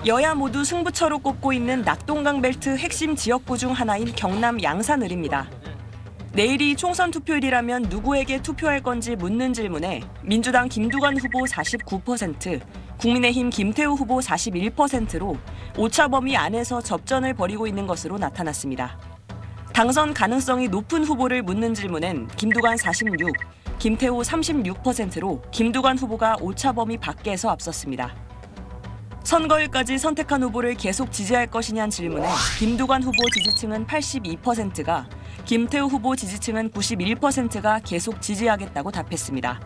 여야 모두 승부처로 꼽고 있는 낙동강 벨트 핵심 지역구 중 하나인 경남 양산을입니다. 내일이 총선 투표일이라면 누구에게 투표할 건지 묻는 질문에 민주당 김두관 후보 49%, 국민의힘 김태우 후보 41%로 오차 범위 안에서 접전을 벌이고 있는 것으로 나타났습니다. 당선 가능성이 높은 후보를 묻는 질문엔 김두관 46, 김태우 36%로 김두관 후보가 오차 범위 밖에서 앞섰습니다. 선거일까지 선택한 후보를 계속 지지할 것이냐는 질문에 김두관 후보 지지층은 82%가, 김태우 후보 지지층은 91%가 계속 지지하겠다고 답했습니다.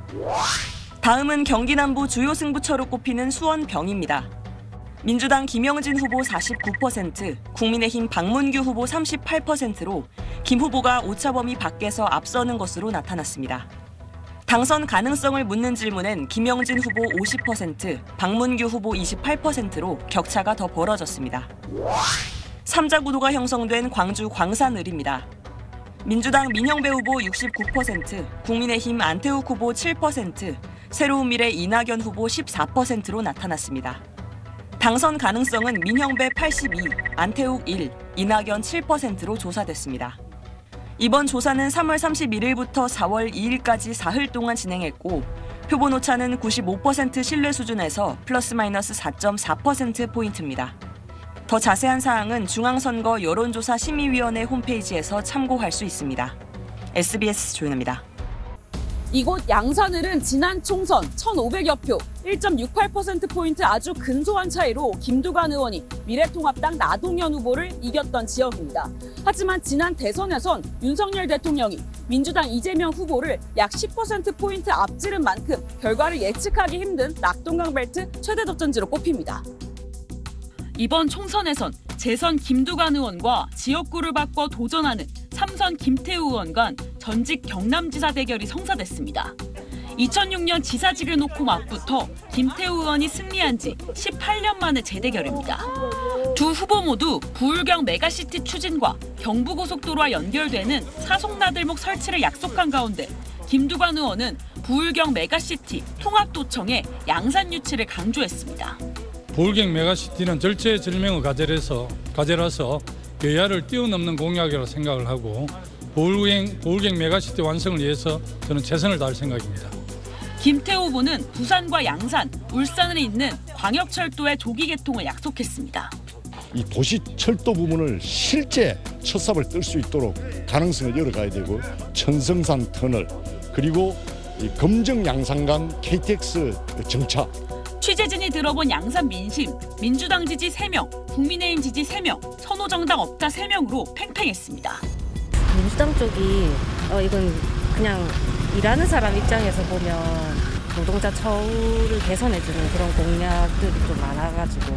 다음은 경기 남부 주요 승부처로 꼽히는 수원병입니다. 민주당 김영진 후보 49%, 국민의힘 박문규 후보 38%로 김 후보가 오차 범위 밖에서 앞서는 것으로 나타났습니다. 당선 가능성을 묻는 질문엔 김영진 후보 50%, 박문규 후보 28%로 격차가 더 벌어졌습니다. 3자 구도가 형성된 광주 광산을입니다. 민주당 민영배 후보 69%, 국민의힘 안태욱 후보 7%, 새로운미래 이낙연 후보 14%로 나타났습니다. 당선 가능성은 민영배 82, 안태욱 1, 이낙연 7%로 조사됐습니다. 이번 조사는 3월 31일부터 4월 2일까지 사흘 동안 진행했고 표본 오차는 95% 신뢰 수준에서 플러스 마이너스 4.4%포인트입니다. 더 자세한 사항은 중앙선거 여론조사 심의위원회 홈페이지에서 참고할 수 있습니다. SBS 조윤아입니다. 이곳 양산을은 지난 총선 1,500여 표, 1.68%포인트 아주 근소한 차이로 김두관 의원이 미래통합당 나동현 후보를 이겼던 지역입니다. 하지만 지난 대선에선 윤석열 대통령이 민주당 이재명 후보를 약 10%포인트 앞지른 만큼 결과를 예측하기 힘든 낙동강 벨트 최대 접전지로 꼽힙니다. 이번 총선에선 재선 김두관 의원과 지역구를 바꿔 도전하는 3선 김태우 의원 간 전직 경남지사 대결이 성사됐습니다. 2006년 지사직을 놓고 맞붙어 김태우 의원이 승리한 지 18년 만의 재대결입니다. 두 후보 모두 부울경 메가시티 추진과 경부고속도로와 연결되는 사송나들목 설치를 약속한 가운데 김두관 의원은 부울경 메가시티 통합도청의 양산 유치를 강조했습니다. 부울경 메가시티는 절체절명의 과제라서 여야를 뛰어넘는 공약이라고 생각을 하고 부울경 메가시티 완성을 위해서 저는 최선을 다할 생각입니다. 김태우 후보는 부산과 양산, 울산에 있는 광역철도의 조기 개통을 약속했습니다. 이 도시철도 부분을 실제 첫 삽을 뜰 수 있도록 가능성을 열어가야 되고 천성산 터널 그리고 이 검정 양산 간 KTX 정차. 취재진이 들어본 양산 민심, 민주당 지지 3명, 국민의힘 지지 3명, 선호정당 업자 3명으로 팽팽했습니다. 민주당 쪽이 이건 그냥 일하는 사람 입장에서 보면 노동자 처우를 개선해주는 그런 공약들이 좀 많아가지고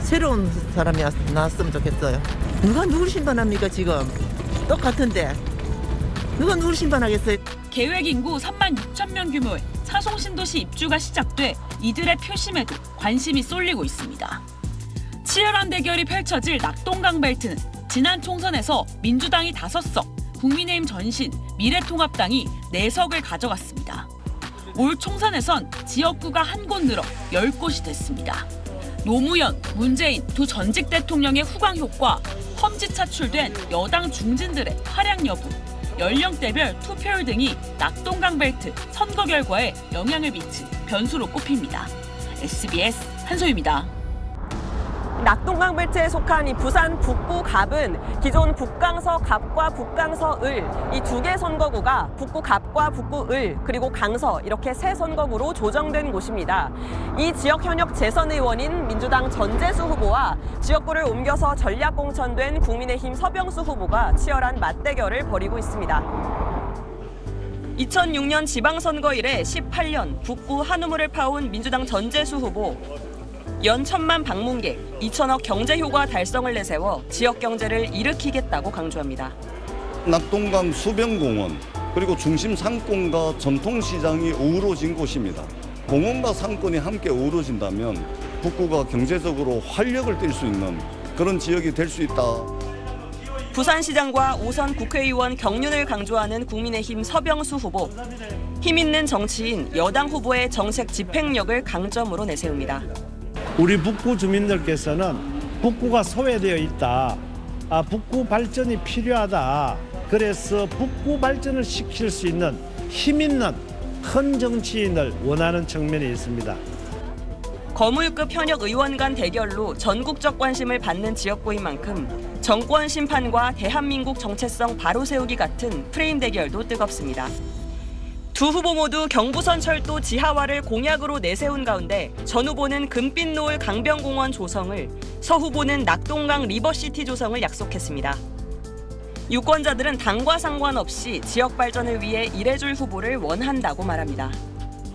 새로운 사람이 나왔으면 좋겠어요. 누가 누굴 심판합니까 지금? 똑같은데 누가 누굴 심판하겠어요? 계획 인구 3만 6천 명 규모의 사송신도시 입주가 시작돼 이들의 표심에도 관심이 쏠리고 있습니다. 치열한 대결이 펼쳐질 낙동강 벨트는 지난 총선에서 민주당이 5석, 국민의힘 전신, 미래통합당이 4석을 가져갔습니다. 올 총선에선 지역구가 한 곳 늘어 10곳이 됐습니다. 노무현, 문재인 두 전직 대통령의 후광 효과, 험지 차출된 여당 중진들의 활약 여부, 연령대별 투표율 등이 낙동강 벨트 선거 결과에 영향을 미친 변수로 꼽힙니다. SBS 한소희입니다. 낙동강 벨트에 속한 이 부산 북구 갑은 기존 북강서 갑과 북강서 을 이 2개 선거구가 북구 갑과 북구 을 그리고 강서 이렇게 3선거구로 조정된 곳입니다. 이 지역 현역 재선 의원인 민주당 전재수 후보와 지역구를 옮겨서 전략 공천된 국민의힘 서병수 후보가 치열한 맞대결을 벌이고 있습니다. 2006년 지방선거 이래 18년 북구 한우물을 파온 민주당 전재수 후보. 연 1,000만 방문객, 2천억 경제 효과 달성을 내세워 지역 경제를 일으키겠다고 강조합니다. 낙동강 수변공원 그리고 중심 상권과 전통시장이 어우러진 곳입니다. 공원과 상권이 함께 어우러진다면 북구가 경제적으로 활력을 띨 수 있는 그런 지역이 될 수 있다. 부산시장과 5선 국회의원 경륜을 강조하는 국민의힘 서병수 후보. 힘 있는 정치인, 여당 후보의 정책 집행력을 강점으로 내세웁니다. 우리 북구 주민들께서는 북구가 소외되어 있다. 북구 발전이 필요하다. 그래서 북구 발전을 시킬 수 있는 힘 있는 큰 정치인을 원하는 측면이 있습니다. 거물급 현역 의원 간 대결로 전국적 관심을 받는 지역구인 만큼 정권 심판과 대한민국 정체성 바로 세우기 같은 프레임 대결도 뜨겁습니다. 두 후보 모두 경부선 철도 지하화를 공약으로 내세운 가운데 전 후보는 금빛 노을 강변공원 조성을, 서 후보는 낙동강 리버시티 조성을 약속했습니다. 유권자들은 당과 상관없이 지역 발전을 위해 일해줄 후보를 원한다고 말합니다.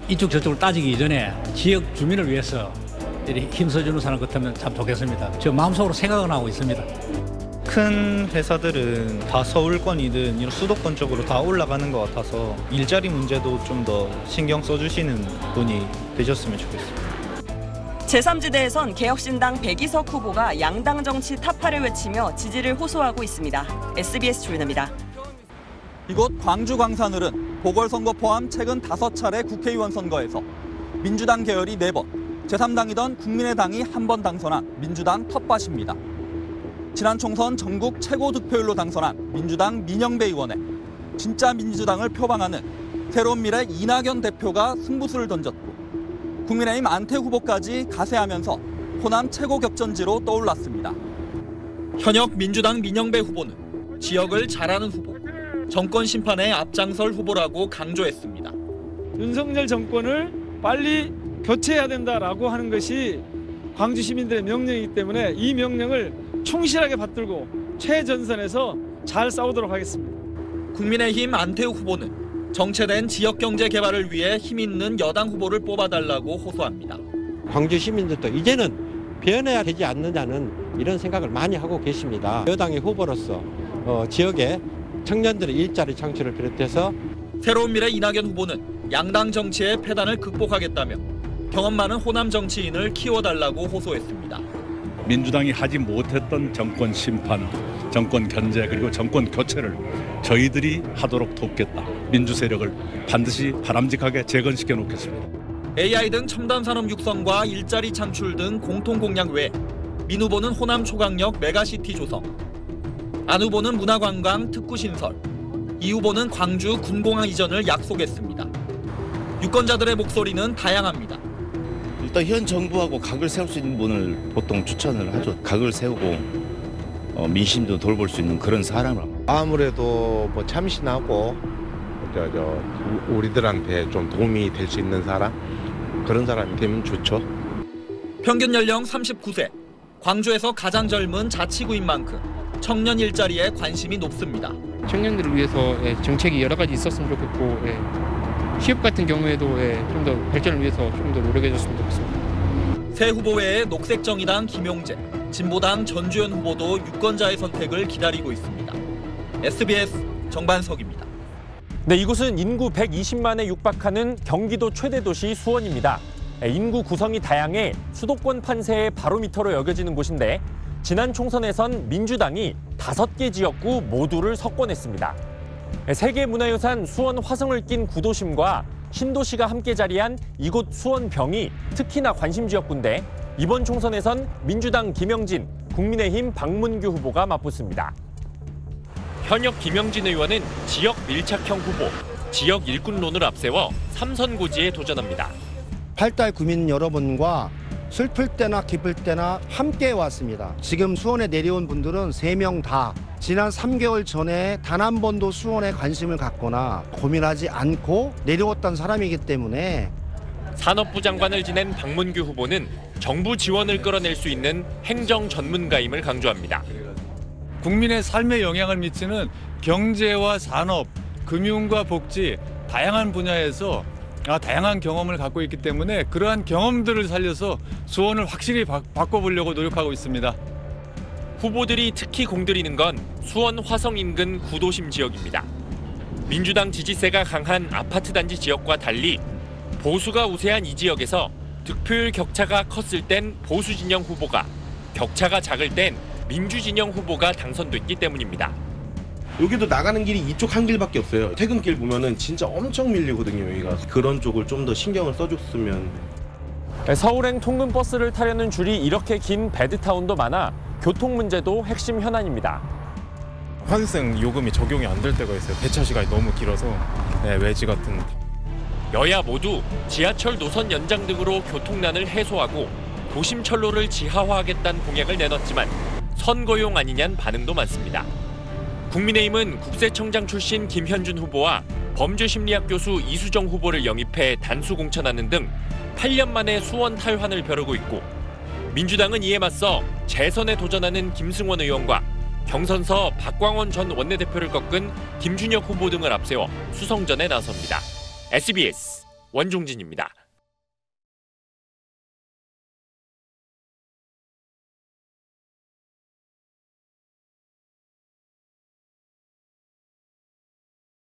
이쪽 저쪽을 따지기 이전에 지역 주민을 위해서 힘써주는 사람 같으면 참 좋겠습니다. 저 마음속으로 생각은 하고 있습니다. 큰 회사들은 다 서울권이든 이런 수도권 쪽으로 다 올라가는 것 같아서 일자리 문제도 좀 더 신경 써주시는 분이 되셨으면 좋겠습니다. 제3지대에선 개혁신당 백이석 후보가 양당 정치 타파를 외치며 지지를 호소하고 있습니다. SBS 조윤아입니다. 이곳 광주 광산을은 보궐선거 포함 최근 5차례 국회의원 선거에서 민주당 계열이 4번, 제3당이던 국민의당이 1번 당선한 민주당 텃밭입니다. 지난 총선 전국 최고 득표율로 당선한 민주당 민영배 의원의 진짜 민주당을 표방하는 새로운 미래 이낙연 대표가 승부수를 던졌고 국민의힘 안태 후보까지 가세하면서 호남 최고 격전지로 떠올랐습니다. 현역 민주당 민영배 후보는 지역을 잘하는 후보, 정권 심판에 앞장설 후보라고 강조했습니다. 윤석열 정권을 빨리 교체해야 된다라고 하는 것이 광주 시민들의 명령이기 때문에 이 명령을 충실하게 받들고 최전선에서 잘 싸우도록 하겠습니다. 국민의힘 안태욱 후보는 정체된 지역경제 개발을 위해 힘있는 여당 후보를 뽑아달라고 호소합니다. 광주 시민들도 이제는 변해야 되지 않느냐는 이런 생각을 많이 하고 계십니다. 여당의 후보로서 지역의 청년들의 일자리 창출을 비롯해서 새로운 미래 이낙연 후보는 양당 정치의 폐단을 극복하겠다며 경험 많은 호남 정치인을 키워달라고 호소했습니다. 민주당이 하지 못했던 정권 심판, 정권 견제 그리고 정권 교체를 저희들이 하도록 돕겠다. 민주 세력을 반드시 바람직하게 재건시켜 놓겠습니다. AI 등 첨단 산업 육성과 일자리 창출 등 공통 공약 외에 민 후보는 호남 초강력 메가시티 조성, 안 후보는 문화관광 특구 신설, 이 후보는 광주 군공항 이전을 약속했습니다. 유권자들의 목소리는 다양합니다. 일단 현 정부하고 각을 세울 수 있는 분을 보통 추천을 하죠. 각을 세우고 민심도 돌볼 수 있는 그런 사람을. 아무래도 뭐 참신하고 우리들한테 좀 도움이 될 수 있는 사람, 그런 사람이 되면 좋죠. 평균 연령 39세, 광주에서 가장 젊은 자치구인 만큼 청년 일자리에 관심이 높습니다. 청년들을 위해서 정책이 여러 가지 있었으면 좋겠고, 취업 같은 경우에도 좀 더 발전을 위해서 좀 더 노력해줬으면 좋겠습니다. 새 후보 외에 녹색정의당 김용재, 진보당 전주현 후보도 유권자의 선택을 기다리고 있습니다. SBS 정반석입니다. 네, 이곳은 인구 120만에 육박하는 경기도 최대 도시 수원입니다. 인구 구성이 다양해 수도권 판세의 바로미터로 여겨지는 곳인데 지난 총선에선 민주당이 5개 지역구 모두를 석권했습니다. 세계문화유산 수원 화성을 낀 구도심과 신도시가 함께 자리한 이곳 수원병이 특히나 관심 지역구인데 이번 총선에선 민주당 김영진, 국민의힘 박문규 후보가 맞붙습니다. 현역 김영진 의원은 지역 밀착형 후보, 지역 일꾼론을 앞세워 3선고지에 도전합니다. 8달 구민 여러분과 슬플 때나 기쁠 때나 함께 왔습니다. 지금 수원에 내려온 분들은 3명 다 지난 3개월 전에 단 한 번도 수원에 관심을 갖거나 고민하지 않고 내려왔던 사람이기 때문에 산업부 장관을 지낸 박문규 후보는 정부 지원을 끌어낼 수 있는 행정 전문가임을 강조합니다. 국민의 삶에 영향을 미치는 경제와 산업, 금융과 복지, 다양한 분야에서 다양한 경험을 갖고 있기 때문에 그러한 경험들을 살려서 수원을 확실히 바꿔보려고 노력하고 있습니다. 후보들이 특히 공들이는 건 수원 화성 인근 구도심 지역입니다. 민주당 지지세가 강한 아파트 단지 지역과 달리 보수가 우세한 이 지역에서 득표율 격차가 컸을 땐 보수 진영 후보가, 격차가 작을 땐 민주 진영 후보가 당선됐기 때문입니다. 여기도 나가는 길이 이쪽 한 길밖에 없어요. 퇴근길 보면은 진짜 엄청 밀리거든요, 여기가. 그런 쪽을 좀 더 신경을 써줬으면. 서울행 통근버스를 타려는 줄이 이렇게 긴 배드타운도 많아 교통 문제도 핵심 현안입니다. 환승 요금이 적용이 안 될 때가 있어요. 배차 시간이 너무 길어서 외지 같은. 여야 모두 지하철 노선 연장 등으로 교통난을 해소하고 도심철로를 지하화하겠다는 공약을 내놨지만 선거용 아니냐는 반응도 많습니다. 국민의힘은 국세청장 출신 김현준 후보와 범죄심리학 교수 이수정 후보를 영입해 단수 공천하는 등 8년 만에 수원 탈환을 벼르고 있고, 민주당은 이에 맞서 재선에 도전하는 김승원 의원과 경선서 박광원 전 원내대표를 꺾은 김준혁 후보 등을 앞세워 수성전에 나섭니다. SBS 원종진입니다.